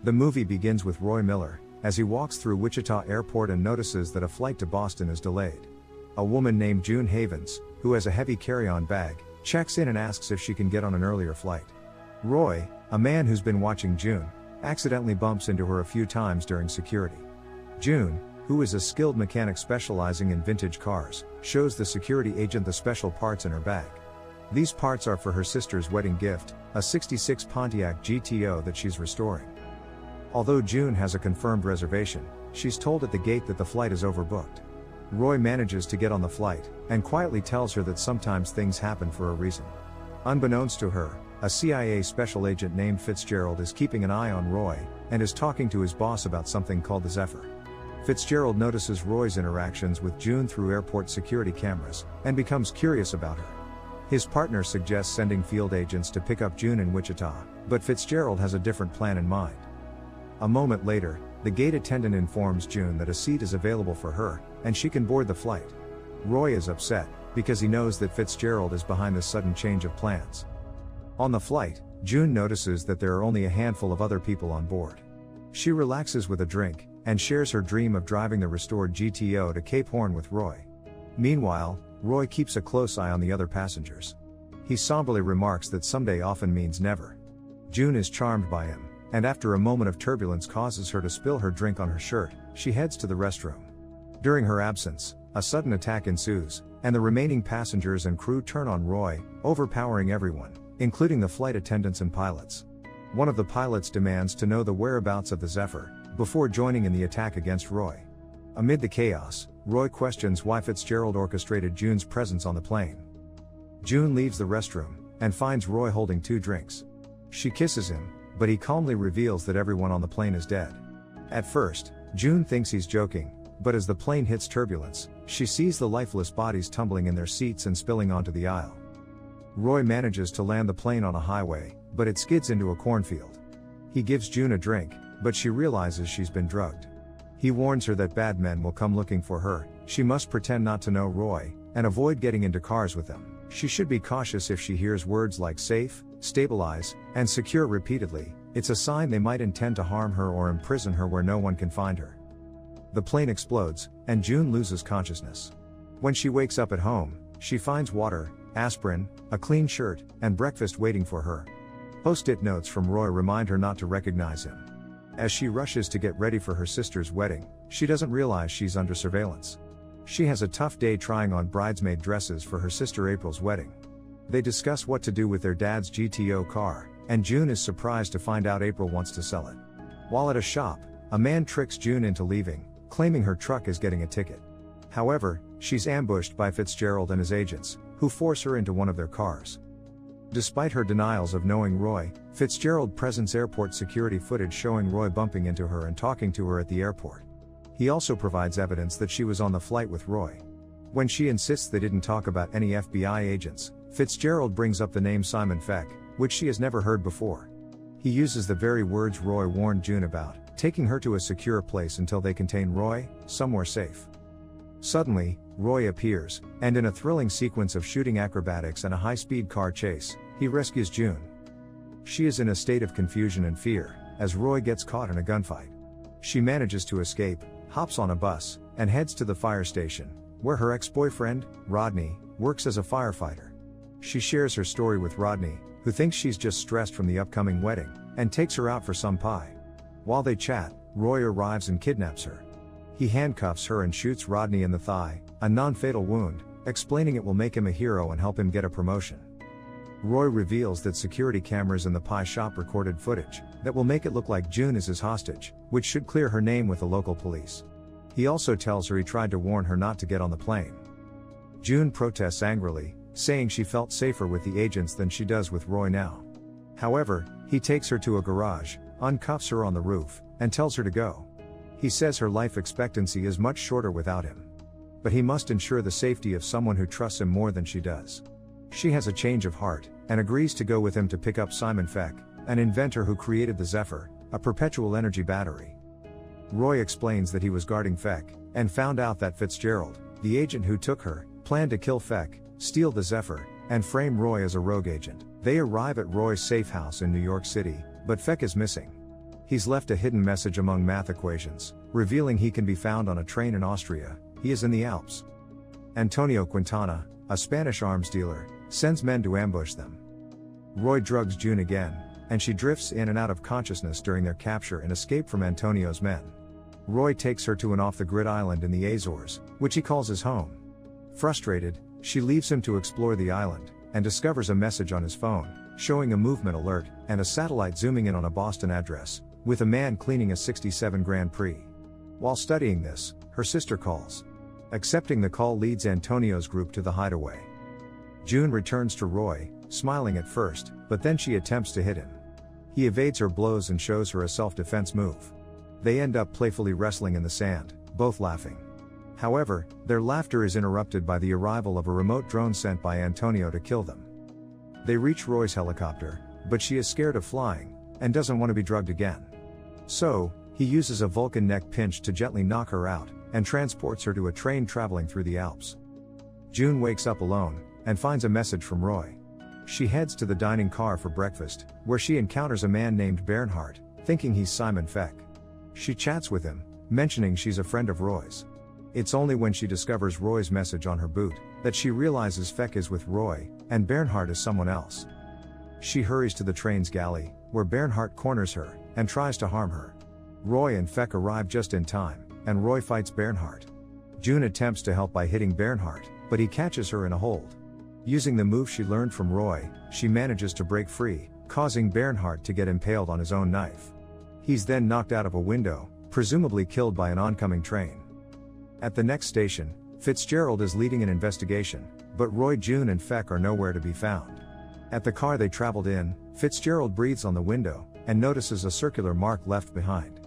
The movie begins with Roy Miller, as he walks through Wichita Airport and notices that a flight to Boston is delayed. A woman named June Havens, who has a heavy carry-on bag, checks in and asks if she can get on an earlier flight. Roy, a man who's been watching June, accidentally bumps into her a few times during security. June, who is a skilled mechanic specializing in vintage cars, shows the security agent the special parts in her bag. These parts are for her sister's wedding gift, a '66 Pontiac GTO that she's restoring. Although June has a confirmed reservation, she's told at the gate that the flight is overbooked. Roy manages to get on the flight, and quietly tells her that sometimes things happen for a reason. Unbeknownst to her, a CIA special agent named Fitzgerald is keeping an eye on Roy, and is talking to his boss about something called the Zephyr. Fitzgerald notices Roy's interactions with June through airport security cameras, and becomes curious about her. His partner suggests sending field agents to pick up June in Wichita, but Fitzgerald has a different plan in mind. A moment later, the gate attendant informs June that a seat is available for her, and she can board the flight. Roy is upset, because he knows that Fitzgerald is behind this sudden change of plans. On the flight, June notices that there are only a handful of other people on board. She relaxes with a drink, and shares her dream of driving the restored GTO to Cape Horn with Roy. Meanwhile, Roy keeps a close eye on the other passengers. He somberly remarks that someday often means never. June is charmed by him, and after a moment of turbulence causes her to spill her drink on her shirt. She heads to the restroom. During her absence, a sudden attack ensues, and the remaining passengers and crew turn on Roy, overpowering everyone, including the flight attendants and pilots. One of the pilots demands to know the whereabouts of the Zephyr, before joining in the attack against Roy. Amid the chaos, Roy questions why Fitzgerald orchestrated June's presence on the plane. June leaves the restroom, and finds Roy holding 2 drinks. She kisses him, but he calmly reveals that everyone on the plane is dead. At first, June thinks he's joking, but as the plane hits turbulence, she sees the lifeless bodies tumbling in their seats and spilling onto the aisle. Roy manages to land the plane on a highway, but it skids into a cornfield. He gives June a drink, but she realizes she's been drugged. He warns her that bad men will come looking for her. She must pretend not to know Roy, and avoid getting into cars with them. She should be cautious if she hears words like safe, stabilize, and secure repeatedly. It's a sign they might intend to harm her or imprison her where no one can find her. The plane explodes, and June loses consciousness. When she wakes up at home, she finds water, aspirin, a clean shirt, and breakfast waiting for her. Post-it notes from Roy remind her not to recognize him. As she rushes to get ready for her sister's wedding, she doesn't realize she's under surveillance. She has a tough day trying on bridesmaid dresses for her sister April's wedding. They discuss what to do with their dad's GTO car, and June is surprised to find out April wants to sell it. While at a shop, a man tricks June into leaving, claiming her truck is getting a ticket. However, she's ambushed by Fitzgerald and his agents, who force her into one of their cars. Despite her denials of knowing Roy, Fitzgerald presents airport security footage showing Roy bumping into her and talking to her at the airport. He also provides evidence that she was on the flight with Roy. When she insists they didn't talk about any FBI agents, Fitzgerald brings up the name Simon Feck, which she has never heard before. He uses the very words Roy warned June about, taking her to a secure place until they contain Roy, somewhere safe. Suddenly, Roy appears, and in a thrilling sequence of shooting acrobatics and a high-speed car chase, he rescues June. She is in a state of confusion and fear, as Roy gets caught in a gunfight. She manages to escape, hops on a bus, and heads to the fire station, where her ex-boyfriend, Rodney, works as a firefighter. She shares her story with Rodney, who thinks she's just stressed from the upcoming wedding, and takes her out for some pie. While they chat, Roy arrives and kidnaps her. He handcuffs her and shoots Rodney in the thigh, a non-fatal wound, explaining it will make him a hero and help him get a promotion. Roy reveals that security cameras in the pie shop recorded footage that will make it look like June is his hostage, which should clear her name with the local police. He also tells her he tried to warn her not to get on the plane. June protests angrily, saying she felt safer with the agents than she does with Roy now. However, he takes her to a garage, uncuffs her on the roof, and tells her to go. He says her life expectancy is much shorter without him. But he must ensure the safety of someone who trusts him more than she does. She has a change of heart, and agrees to go with him to pick up Simon Feck, an inventor who created the Zephyr, a perpetual energy battery. Roy explains that he was guarding Feck, and found out that Fitzgerald, the agent who took her, planned to kill Feck, steal the Zephyr, and frame Roy as a rogue agent. They arrive at Roy's safe house in New York City, but Feck is missing. He's left a hidden message among math equations, revealing he can be found on a train in Austria. He is in the Alps. Antonio Quintana, a Spanish arms dealer, sends men to ambush them. Roy drugs June again, and she drifts in and out of consciousness during their capture and escape from Antonio's men. Roy takes her to an off-the-grid island in the Azores, which he calls his home. Frustrated, she leaves him to explore the island, and discovers a message on his phone, showing a movement alert, and a satellite zooming in on a Boston address, with a man cleaning a '67 Grand Prix. While studying this, her sister calls. Accepting the call leads Antonio's group to the hideaway. June returns to Roy, smiling at first, but then she attempts to hit him. He evades her blows and shows her a self-defense move. They end up playfully wrestling in the sand, both laughing. However, their laughter is interrupted by the arrival of a remote drone sent by Antonio to kill them. They reach Roy's helicopter, but she is scared of flying, and doesn't want to be drugged again. So, he uses a Vulcan neck pinch to gently knock her out, and transports her to a train traveling through the Alps. June wakes up alone, and finds a message from Roy. She heads to the dining car for breakfast, where she encounters a man named Bernhardt, thinking he's Simon Feck. She chats with him, mentioning she's a friend of Roy's. It's only when she discovers Roy's message on her boot, that she realizes Feck is with Roy, and Bernhardt is someone else. She hurries to the train's galley, where Bernhardt corners her, and tries to harm her. Roy and Feck arrive just in time, and Roy fights Bernhardt. June attempts to help by hitting Bernhardt, but he catches her in a hold. Using the move she learned from Roy, she manages to break free, causing Bernhardt to get impaled on his own knife. He's then knocked out of a window, presumably killed by an oncoming train. At the next station, Fitzgerald is leading an investigation, but Roy, June and Feck are nowhere to be found. At the car they traveled in, Fitzgerald breathes on the window, and notices a circular mark left behind.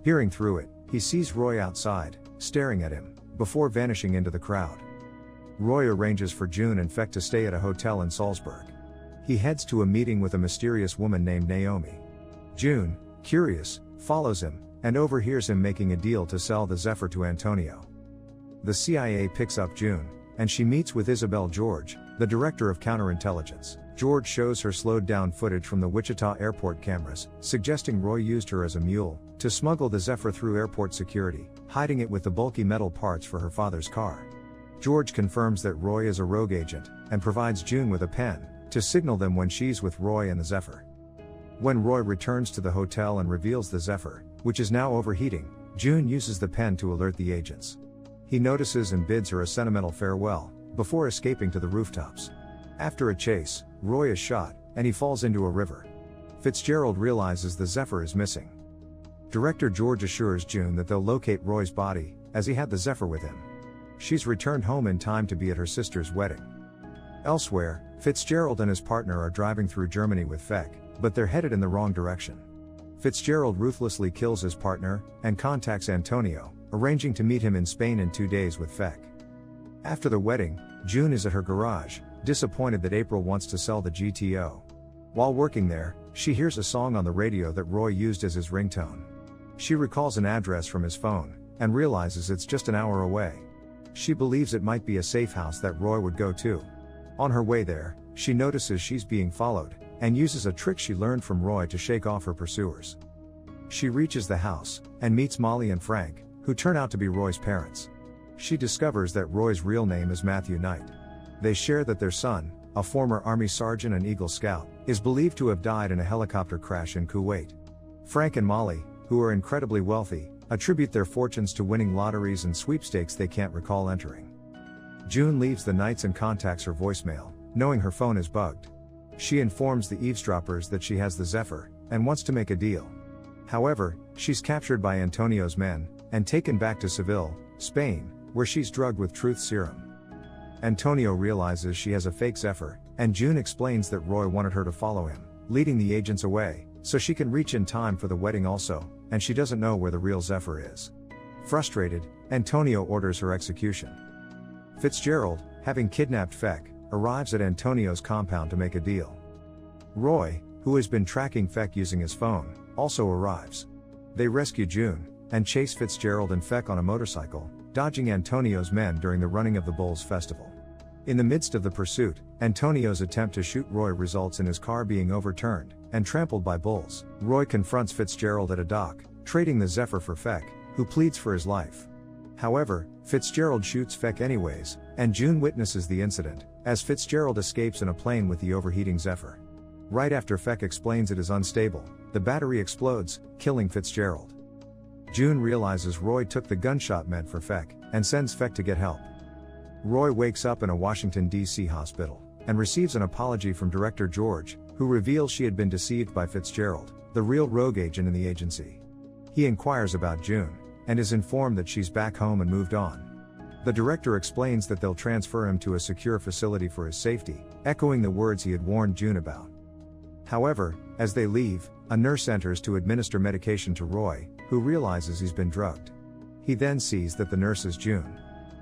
Peering through it, he sees Roy outside, staring at him, before vanishing into the crowd. Roy arranges for June and Feck to stay at a hotel in Salzburg. He heads to a meeting with a mysterious woman named Naomi. June, curious, follows him, and overhears him making a deal to sell the Zephyr to Antonio. The CIA picks up June, and she meets with Isabel George, the director of counterintelligence. George shows her slowed-down footage from the Wichita airport cameras, suggesting Roy used her as a mule to smuggle the Zephyr through airport security, hiding it with the bulky metal parts for her father's car. George confirms that Roy is a rogue agent, and provides June with a pen to signal them when she's with Roy and the Zephyr. When Roy returns to the hotel and reveals the Zephyr, which is now overheating, June uses the pen to alert the agents. He notices and bids her a sentimental farewell, before escaping to the rooftops. After a chase, Roy is shot, and he falls into a river. Fitzgerald realizes the Zephyr is missing. Director George assures June that they'll locate Roy's body, as he had the Zephyr with him. She's returned home in time to be at her sister's wedding. Elsewhere, Fitzgerald and his partner are driving through Germany with Feck, but they're headed in the wrong direction. Fitzgerald ruthlessly kills his partner, and contacts Antonio, arranging to meet him in Spain in 2 days with Feck. After the wedding, June is at her garage, disappointed that April wants to sell the GTO. While working there, she hears a song on the radio that Roy used as his ringtone. She recalls an address from his phone, and realizes it's just an hour away. She believes it might be a safe house that Roy would go to. On her way there, she notices she's being followed, and uses a trick she learned from Roy to shake off her pursuers. She reaches the house, and meets Molly and Frank, who turn out to be Roy's parents. She discovers that Roy's real name is Matthew Knight. They share that their son, a former Army sergeant and Eagle Scout, is believed to have died in a helicopter crash in Kuwait. Frank and Molly, who are incredibly wealthy, attribute their fortunes to winning lotteries and sweepstakes they can't recall entering. June leaves the Knights and contacts her voicemail, knowing her phone is bugged. She informs the eavesdroppers that she has the Zephyr, and wants to make a deal. However, she's captured by Antonio's men, and taken back to Seville, Spain, where she's drugged with truth serum. Antonio realizes she has a fake Zephyr, and June explains that Roy wanted her to follow him, leading the agents away, so she can reach in time for the wedding also, and she doesn't know where the real Zephyr is. Frustrated, Antonio orders her execution. Fitzgerald, having kidnapped Feck, arrives at Antonio's compound to make a deal. Roy, who has been tracking Feck using his phone, also arrives. They rescue June, and chase Fitzgerald and Feck on a motorcycle, dodging Antonio's men during the running of the Bulls Festival. In the midst of the pursuit, Antonio's attempt to shoot Roy results in his car being overturned, and trampled by bulls. Roy confronts Fitzgerald at a dock, trading the Zephyr for Feck, who pleads for his life. However, Fitzgerald shoots Feck anyways, and June witnesses the incident, as Fitzgerald escapes in a plane with the overheating Zephyr. Right after Feck explains it is unstable, the battery explodes, killing Fitzgerald. June realizes Roy took the gunshot meant for Feck, and sends Feck to get help. Roy wakes up in a Washington, D.C. hospital, and receives an apology from Director George, who reveals she had been deceived by Fitzgerald, the real rogue agent in the agency. He inquires about June, and is informed that she's back home and moved on. The director explains that they'll transfer him to a secure facility for his safety, echoing the words he had warned June about. However, as they leave, a nurse enters to administer medication to Roy, who realizes he's been drugged. He then sees that the nurse is June.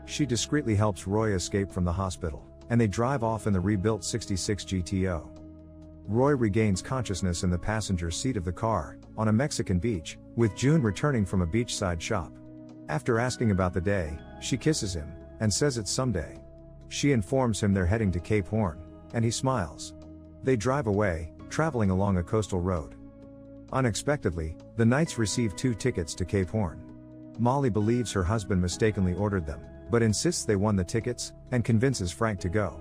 She discreetly helps Roy escape from the hospital, and they drive off in the rebuilt 66 GTO. Roy regains consciousness in the passenger seat of the car, on a Mexican beach, with June returning from a beachside shop. After asking about the day, she kisses him, and says it's someday. She informs him they're heading to Cape Horn, and he smiles. They drive away, traveling along a coastal road. Unexpectedly, the Knights receive 2 tickets to Cape Horn. Molly believes her husband mistakenly ordered them, but insists they won the tickets, and convinces Frank to go.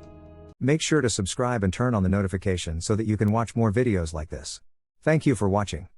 Make sure to subscribe and turn on the notification so that you can watch more videos like this. Thank you for watching.